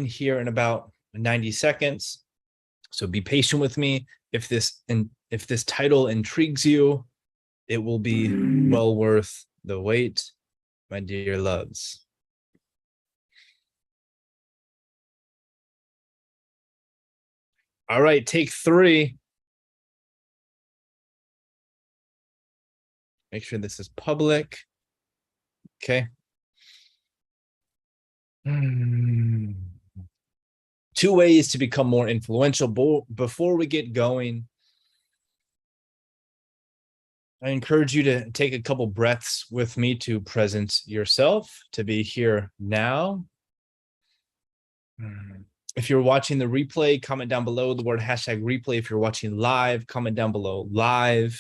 here in about 90 seconds. So be patient with me. If this title intrigues you, it will be well worth the wait, my dear loves. All right, take 3. Make sure this is public. Okay. 2 ways to become more influential. Before we get going, I encourage you to take a couple breaths with me to present yourself, to be here now. If you're watching the replay, comment down below the word #replay. If you're watching live, comment down below live.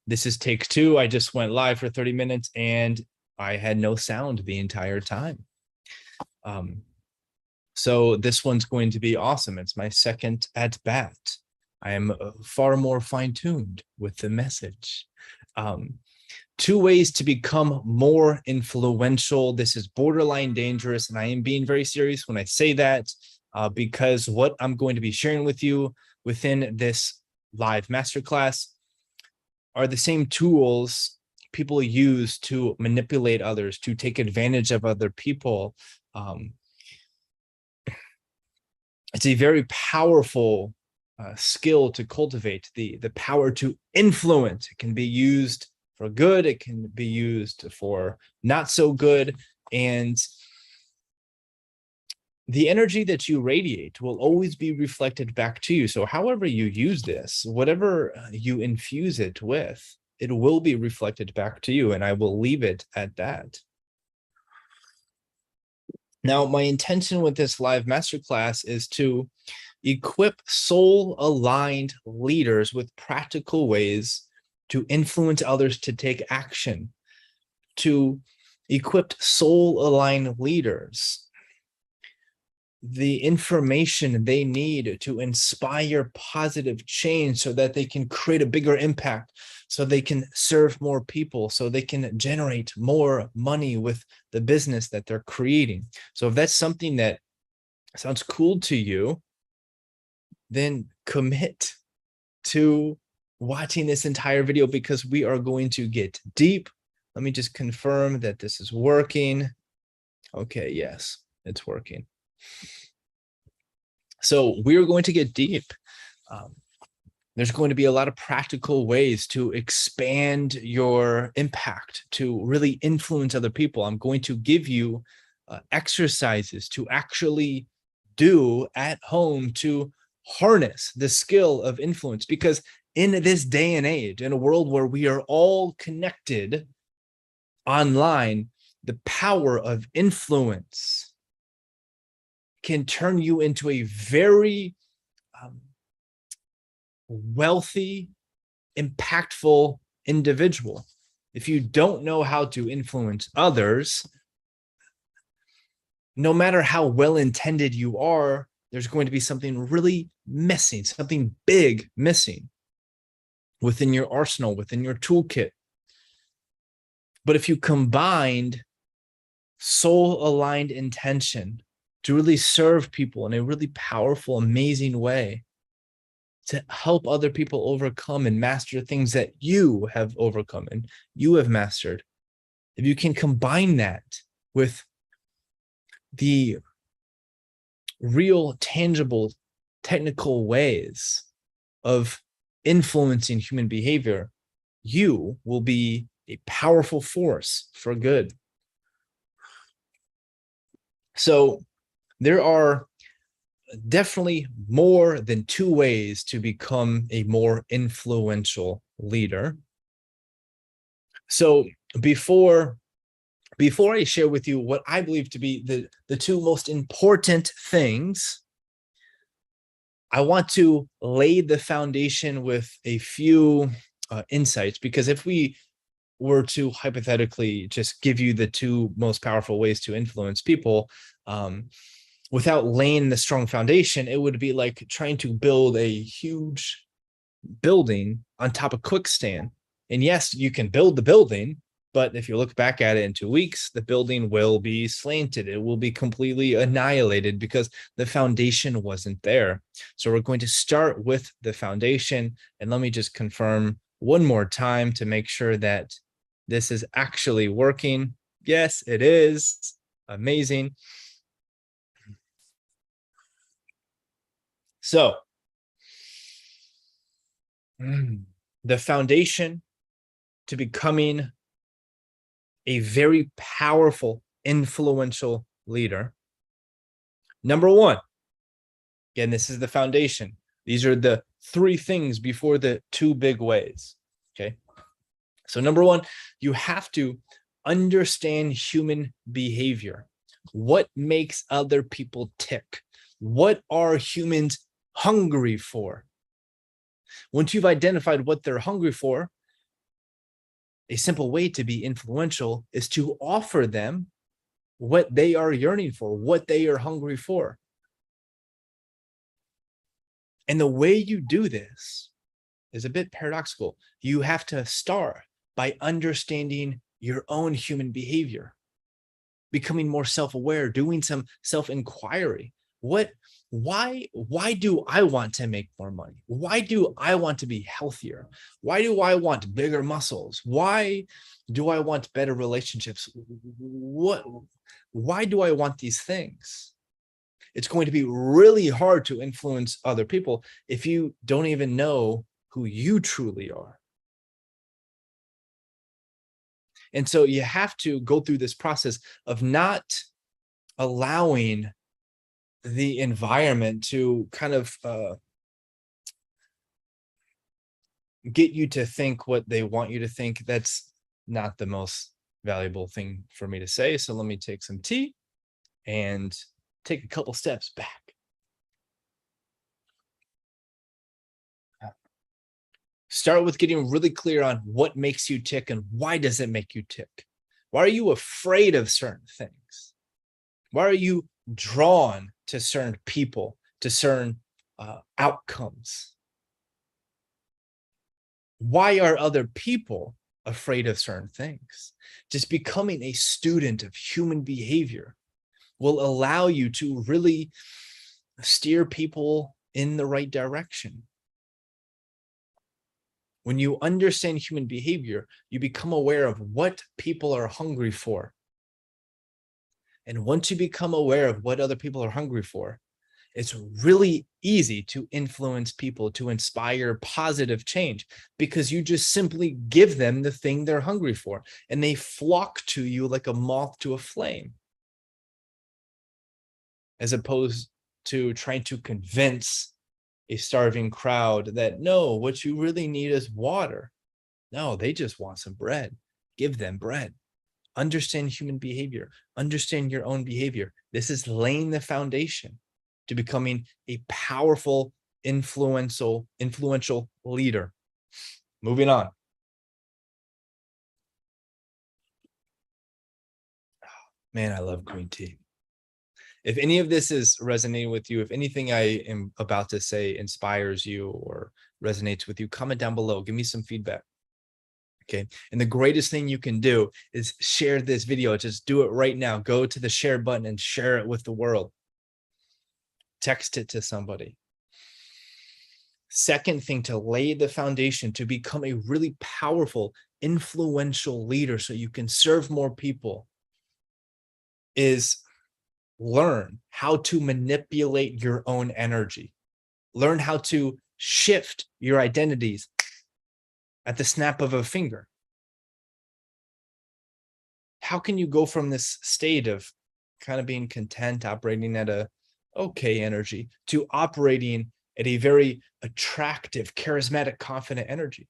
This is take 2. I just went live for 30 minutes and I had no sound the entire time. So this one's going to be awesome. It's my second at bat. I am far more fine-tuned with the message. 2 ways to become more influential. This is borderline dangerous, and I am being very serious when I say that, because what I'm going to be sharing with you within this live masterclass are the same tools people use to manipulate others, to take advantage of other people. It's a very powerful skill to cultivate, the power to influence. It can be used for good, it can be used for not so good, and the energy that you radiate will always be reflected back to you. So however you use this, whatever you infuse it with, it will be reflected back to you, and I will leave it at that. Now, my intention with this live masterclass is to equip soul-aligned leaders with practical ways to influence others to take action, to equip soul-aligned leaders the information they need to inspire positive change so that they can create a bigger impact, so they can serve more people, so they can generate more money with the business that they're creating. So if that's something that sounds cool to you, then commit to watching this entire video, because we are going to get deep. Let me just confirm that this is working. Okay, yes, it's working. So we're going to get deep. There's going to be a lot of practical ways to expand your impact, to really influence other people. I'm going to give you exercises to actually do at home to harness the skill of influence, because in this day and age, in a world where we are all connected online, the power of influence can turn you into a very wealthy, impactful individual. If you don't know how to influence others, no matter how well-intended you are, there's going to be something really missing, something big missing within your arsenal, within your toolkit. But if you combined soul-aligned intention to really serve people in a really powerful, amazing way, to help other people overcome and master things that you have overcome and you have mastered, if you can combine that with the real, tangible, technical ways of influencing human behavior, you will be a powerful force for good. So there are definitely more than 2 ways to become a more influential leader. So before I share with you what I believe to be the 2 most important things, I want to lay the foundation with a few insights, because if we were to hypothetically just give you the 2 most powerful ways to influence people, without laying the strong foundation, it would be like trying to build a huge building on top of quicksand. And yes, you can build the building, But if you look back at it in 2 weeks, the building will be slanted. It will be completely annihilated because the foundation wasn't there. So we're going to start with the foundation. And let me just confirm one more time to make sure that this is actually working. Yes, it is. Amazing. So the foundation to becoming a very powerful, influential leader. Number one, again, this is the foundation. These are the 3 things before the 2 big ways. Okay. So number one, you have to understand human behavior. What makes other people tick? What are humans hungry for? Once you've identified what they're hungry for, a simple way to be influential is to offer them what they are yearning for, what they are hungry for. And the way you do this is a bit paradoxical. You have to start by understanding your own human behavior, becoming more self-aware, doing some self-inquiry. Why do I want to make more money? Why do I want to be healthier? Why do I want bigger muscles? Why do I want better relationships? Why do I want these things? It's going to be really hard to influence other people if you don't even know who you truly are. And so you have to go through this process of not allowing the environment to kind of get you to think what they want you to think. That's not the most valuable thing for me to say. So let me take some tea and take a couple steps back. Start with getting really clear on what makes you tick and why does it make you tick? Why are you afraid of certain things? Why are you drawn to certain people, to certain outcomes? Why are other people afraid of certain things? Just becoming a student of human behavior will allow you to really steer people in the right direction. When you understand human behavior, you become aware of what people are hungry for. And once you become aware of what other people are hungry for, it's really easy to influence people, to inspire positive change, because you just simply give them the thing they're hungry for, and they flock to you like a moth to a flame, as opposed to trying to convince a starving crowd that, no, what you really need is water. No, they just want some bread. Give them bread. Understand human behavior. Understand your own behavior. This is laying the foundation to becoming a powerful, influential leader. Moving on. Man, I love green tea. If any of this is resonating with you, if anything I am about to say inspires you or resonates with you, comment down below. Give me some feedback. Okay. And the greatest thing you can do is share this video. Just do it right now. Go to the share button and share it with the world. Text it to somebody. Second thing, to lay the foundation to become a really powerful, influential leader so you can serve more people, is learn how to manipulate your own energy. Learn how to shift your identities at the snap of a finger. How can you go from this state of kind of being content, operating at a okay energy, to operating at a very attractive, charismatic, confident energy?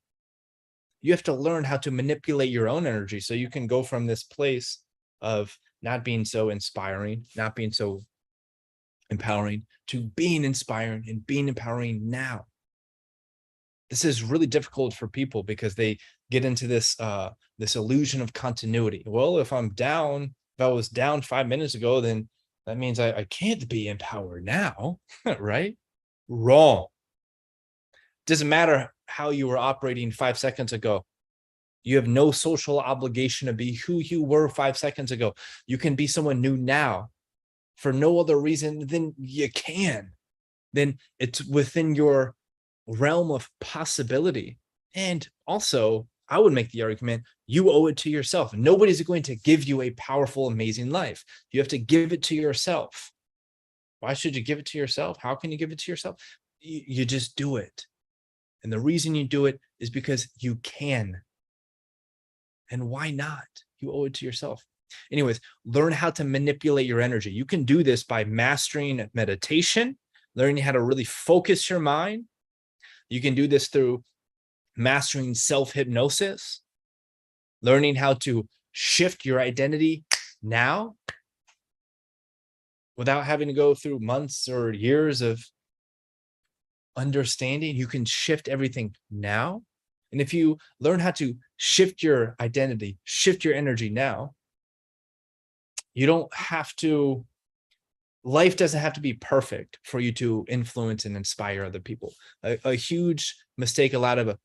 You have to learn how to manipulate your own energy so you can go from this place of not being so inspiring, not being so empowering, to being inspiring and being empowering now. This is really difficult for people because they get into this this illusion of continuity. Well, if I was down 5 minutes ago, then that means I can't be empowered now, right? Wrong. Doesn't matter how you were operating 5 seconds ago. You have no social obligation to be who you were 5 seconds ago. You can be someone new now for no other reason than you can. Then it's within your realm of possibility. And also, I would make the argument you owe it to yourself. Nobody's going to give you a powerful, amazing life. You have to give it to yourself. Why should you give it to yourself? How can you give it to yourself? You just do it. And the reason you do it is because you can. And why not? You owe it to yourself. Anyways, learn how to manipulate your energy. You can do this by mastering meditation, learning how to really focus your mind. You can do this through mastering self-hypnosis, learning how to shift your identity now without having to go through months or years of understanding. You can shift everything now. And if you learn how to shift your identity, shift your energy now, you don't have to, life doesn't have to be perfect for you to influence and inspire other people. A huge mistake a lot of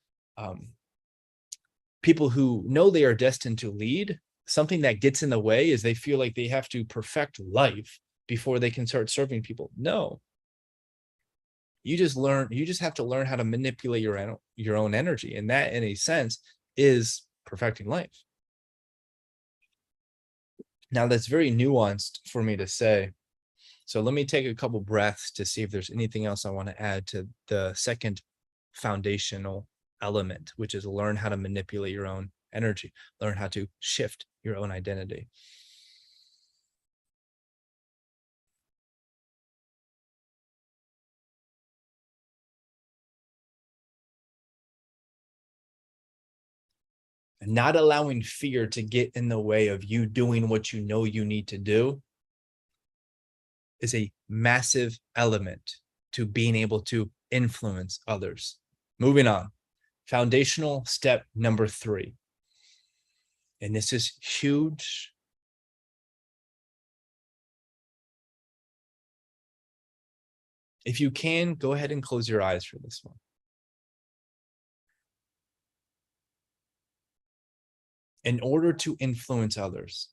people who know they are destined to lead, something that gets in the way is they feel like they have to perfect life before they can start serving people. No. You just have to learn how to manipulate your own energy. And that, in a sense, is perfecting life. Now, that's very nuanced for me to say. So let me take a couple breaths to see if there's anything else I want to add to the second foundational element, which is learn how to manipulate your own energy, learn how to shift your own identity. Not allowing fear to get in the way of you doing what you know you need to do is a massive element to being able to influence others. Moving on, foundational step number 3. And this is huge. If you can, go ahead and close your eyes for this one. In order to influence others,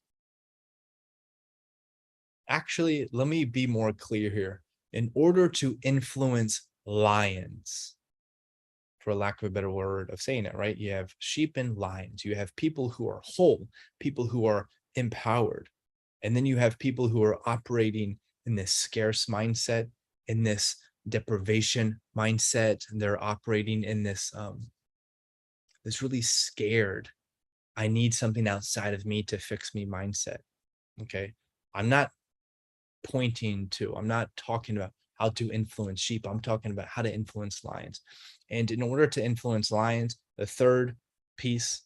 actually, let me be more clear here. In order to influence lions, for lack of a better word of saying it, right? You have sheep and lions. You have people who are whole, people who are empowered. And then you have people who are operating in this scarce mindset, in this deprivation mindset, and they're operating in this this really scared, I need something outside of me to fix me mindset. Okay. I'm not talking about how to influence sheep. I'm talking about how to influence lions. And in order to influence lions, the third piece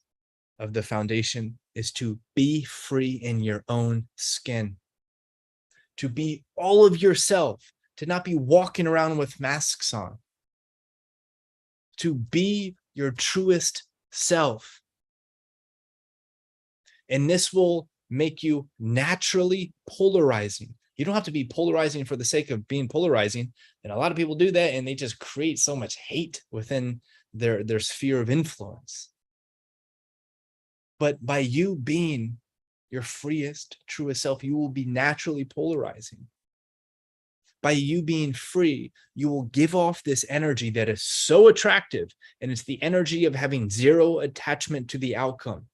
of the foundation is to be free in your own skin, to be all of yourself, to not be walking around with masks on, to be your truest self. And this will make you naturally polarizing. You don't have to be polarizing for the sake of being polarizing. And a lot of people do that, and they just create so much hate within their sphere of influence. But by you being your freest, truest self, you will be naturally polarizing. By you being free, you will give off this energy that is so attractive, and it's the energy of having zero attachment to the outcome.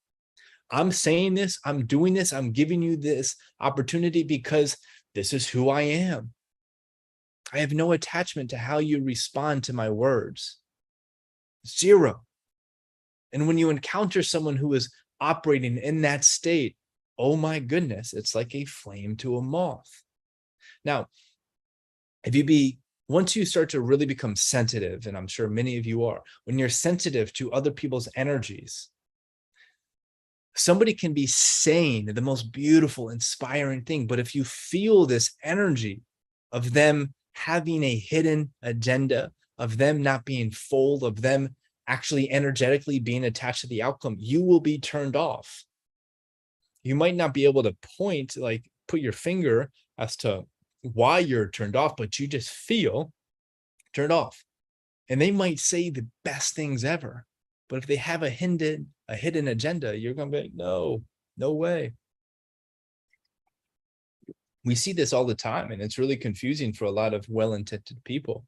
I'm saying this, I'm doing this, I'm giving you this opportunity because this is who I am. I have no attachment to how you respond to my words. Zero. And when you encounter someone who is operating in that state, oh my goodness, it's like a flame to a moth. Now, once you start to really become sensitive, and I'm sure many of you are, when you're sensitive to other people's energies, somebody can be saying the most beautiful, inspiring thing, but if you feel this energy of them having a hidden agenda, of them not being full, of them actually energetically being attached to the outcome, you will be turned off. You might not be able to put your finger as to why you're turned off, but you just feel turned off. And they might say the best things ever, but if they have a hidden a hidden agenda, you're going to be like, no, no way. We see this all the time, and it's really confusing for a lot of well-intended people.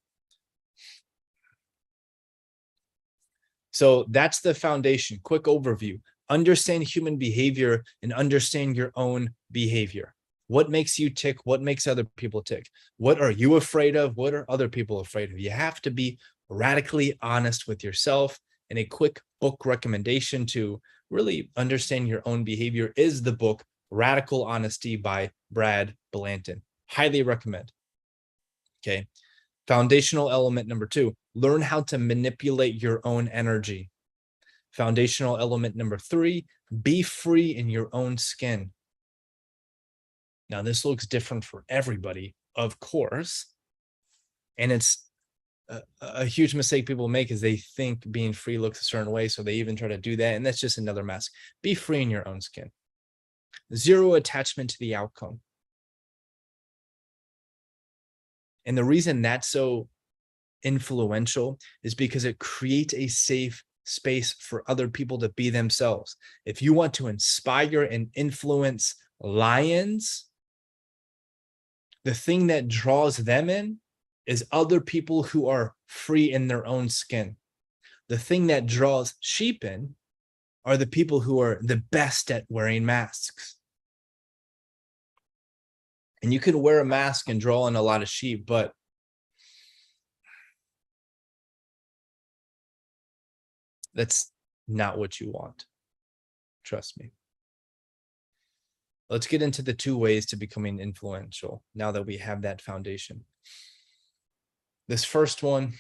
So that's the foundation. Quick overview. Understand human behavior and understand your own behavior. What makes you tick? What makes other people tick? What are you afraid of? What are other people afraid of? You have to be radically honest with yourself. And a quick book recommendation to really understand your own behavior is the book Radical Honesty by Brad Blanton. Highly recommend. Okay. Foundational element number 2, learn how to manipulate your own energy. Foundational element number 3, be free in your own skin. Now, this looks different for everybody, of course. And it's a huge mistake people make is they think being free looks a certain way. So they even try to do that. And that's just another mask. Be free in your own skin. Zero attachment to the outcome. And the reason that's so influential is because it creates a safe space for other people to be themselves. If you want to inspire and influence lions, the thing that draws them in is other people who are free in their own skin. The thing that draws sheep in are the people who are the best at wearing masks. And you can wear a mask and draw in a lot of sheep, but that's not what you want. Trust me. Let's get into the 2 ways to becoming influential now that we have that foundation. This first one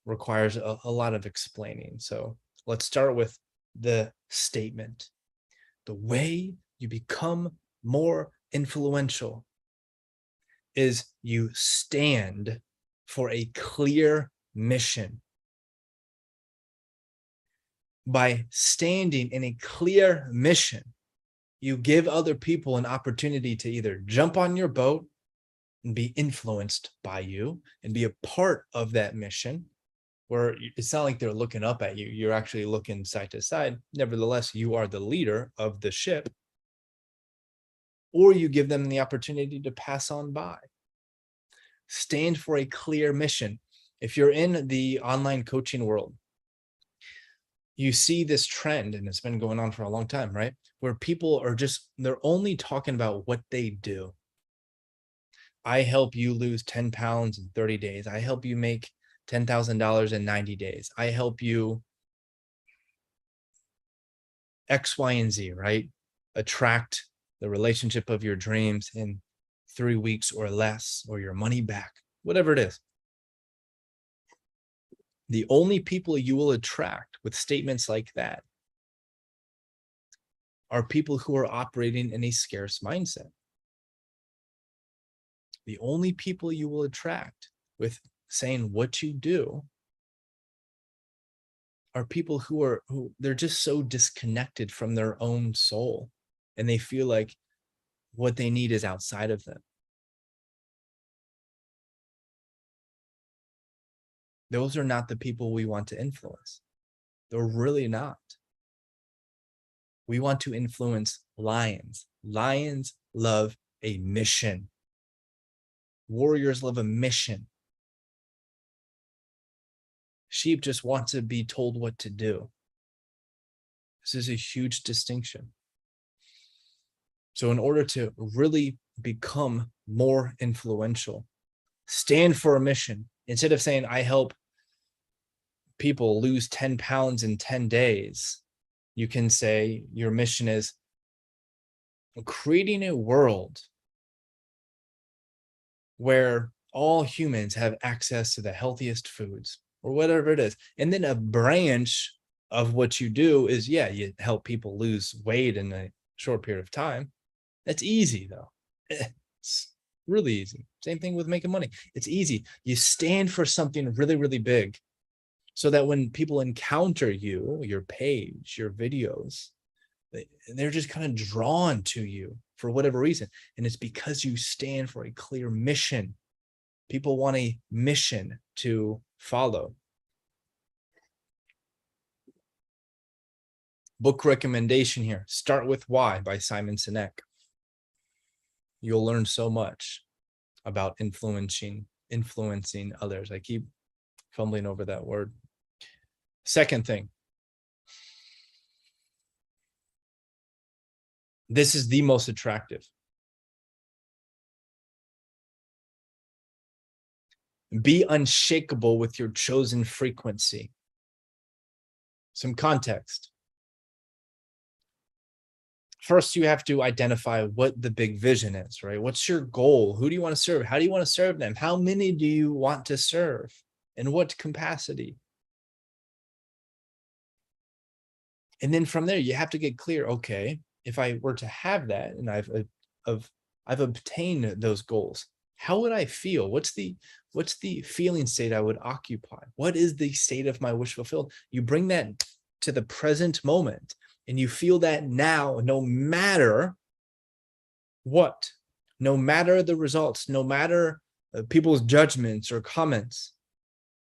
requires a lot of explaining. So let's start with the statement. The way you become more influential is you stand for a clear mission. By standing in a clear mission, you give other people an opportunity to either jump on your boat and be influenced by you and be a part of that mission, where it's not like they're looking up at you. You're actually looking side to side. Nevertheless, you are the leader of the ship. Or you give them the opportunity to pass on by. Stand for a clear mission. If you're in the online coaching world, you see this trend, and it's been going on for a long time, right? Where people are they're only talking about what they do. I help you lose 10 pounds in 30 days. I help you make $10,000 in 90 days. I help you X, Y, and Z, right? Attract the relationship of your dreams in 3 weeks or less, or your money back, whatever it is. The only people you will attract with statements like that are people who are operating in a scarce mindset. The only people you will attract with saying what you do are people who they're just so disconnected from their own soul, and they feel like what they need is outside of them. Those are not the people we want to influence. They're really not. We want to influence lions. Lions love a mission. Warriors love a mission. Sheep just want to be told what to do. This is a huge distinction. So in order to really become more influential, stand for a mission. Instead of saying, I help people lose 10 pounds in 10 days, you can say your mission is creating a world where all humans have access to the healthiest foods, or whatever it is. And then a branch of what you do is, you help people lose weight in a short period of time. That's easy, though. It's really easy. Same thing with making money. It's easy. You stand for something really, really big, so that when people encounter you, your page, your videos, they're just kind of drawn to you for whatever reason. And it's because you stand for a clear mission. People want a mission to follow. Book recommendation here. Start with Why by Simon Sinek. You'll learn so much about influencing others. I keep fumbling over that word. Second thing. This is the most attractive. Be unshakable with your chosen frequency. Some context. First, you have to identify what the big vision is, right? What's your goal? Who do you want to serve? How do you want to serve them? How many do you want to serve? In what capacity? And then from there, you have to get clear. Okay, if I were to have that and I've obtained those goals, how would I feel? What's the feeling state I would occupy? What is the state of my wish fulfilled? You bring that to the present moment and you feel that now, no matter what, no matter the results, no matter people's judgments or comments,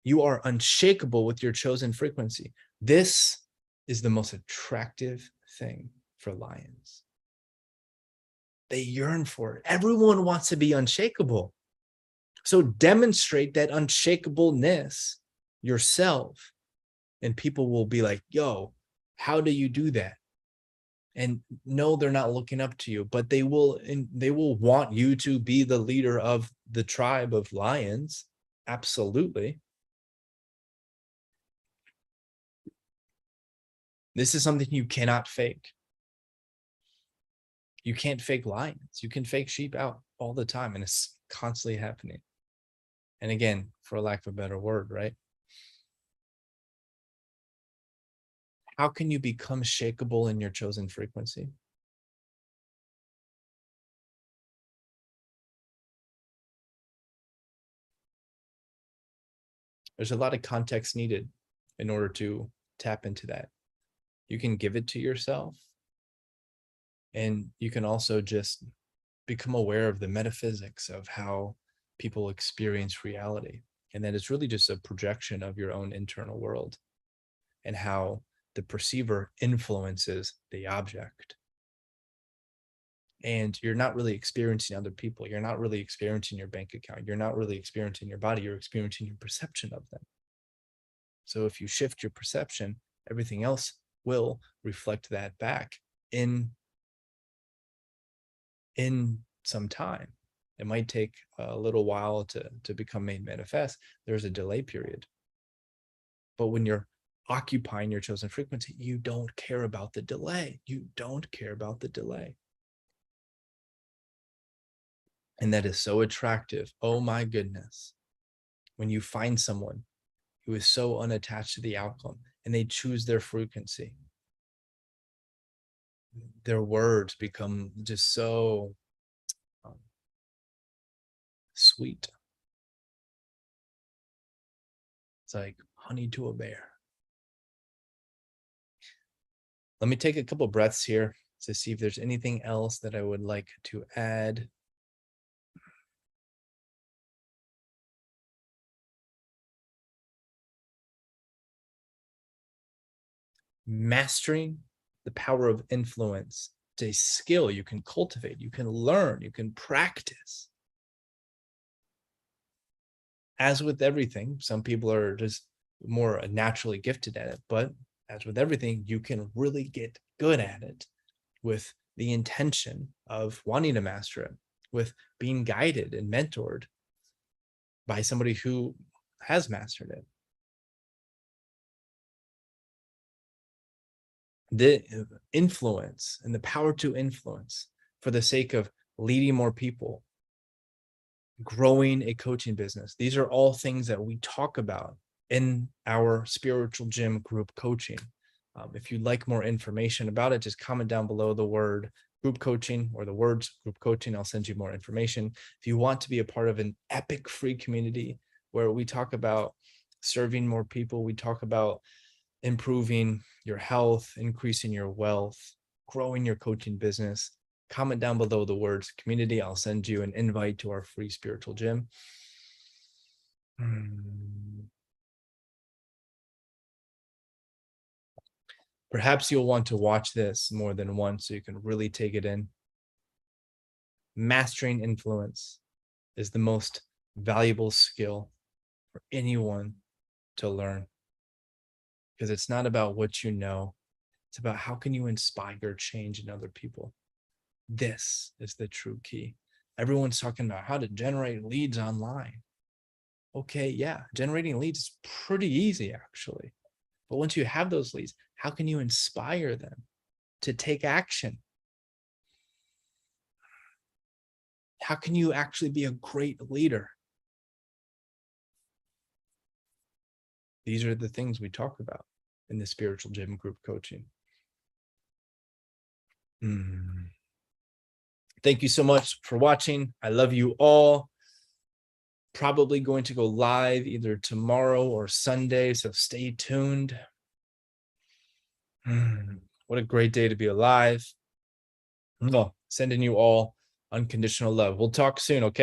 you are unshakable with your chosen frequency. This is the most attractive thing for lions. They yearn for it. Everyone wants to be unshakable. So demonstrate that unshakableness yourself, and people will be like, yo, how do you do that? And no, they're not looking up to you, but they will want you to be the leader of the tribe of lions. Absolutely. This is something you cannot fake. You can't fake lions. You can fake sheep out all the time, and it's constantly happening. And again, for lack of a better word, right? How can you become shakable in your chosen frequency? There's a lot of context needed in order to tap into that. You can give it to yourself, and you can also just become aware of the metaphysics of how people experience reality. And that it's really just a projection of your own internal world and how the perceiver influences the object. And you're not really experiencing other people. You're not really experiencing your bank account. You're not really experiencing your body. You're experiencing your perception of them. So if you shift your perception, everything else will reflect that back in some time. It might take a little while to become made manifest. There's a delay period. But when you're occupying your chosen frequency, you don't care about the delay. You don't care about the delay. And that is so attractive. Oh my goodness. When you find someone who is so unattached to the outcome and they choose their frequency, their words become just so sweet. It's like honey to a bear. Let me take a couple breaths here to see if there's anything else that I would like to add. Mastering the power of influence. It's a skill you can cultivate, you can learn, you can practice. As with everything, some people are just more naturally gifted at it, but as with everything, you can really get good at it with the intention of wanting to master it, with being guided and mentored by somebody who has mastered it. The influence and the power to influence for the sake of leading more people, growing a coaching business. These are all things that we talk about in our spiritual gym group coaching. If you'd like more information about it, just comment down below the word group coaching or the words group coaching. I'll send you more information. If you want to be a part of an epic free community where we talk about serving more people, we talk about improving your health, increasing your wealth, growing your coaching business, comment down below the words community. I'll send you an invite to our free spiritual gym. Perhaps you'll want to watch this more than once so you can really take it in. Mastering influence is the most valuable skill for anyone to learn, because it's not about what you know. It's about how can you inspire change in other people. This is the true key. Everyone's talking about how to generate leads online. Okay, yeah, generating leads is pretty easy actually. But once you have those leads, how can you inspire them to take action? How can you actually be a great leader? These are the things we talk about in the spiritual gym group coaching. Thank you so much for watching. I love you all. Probably going to go live either tomorrow or Sunday, so stay tuned. What a great day to be alive. Sending you all unconditional love. We'll talk soon, okay?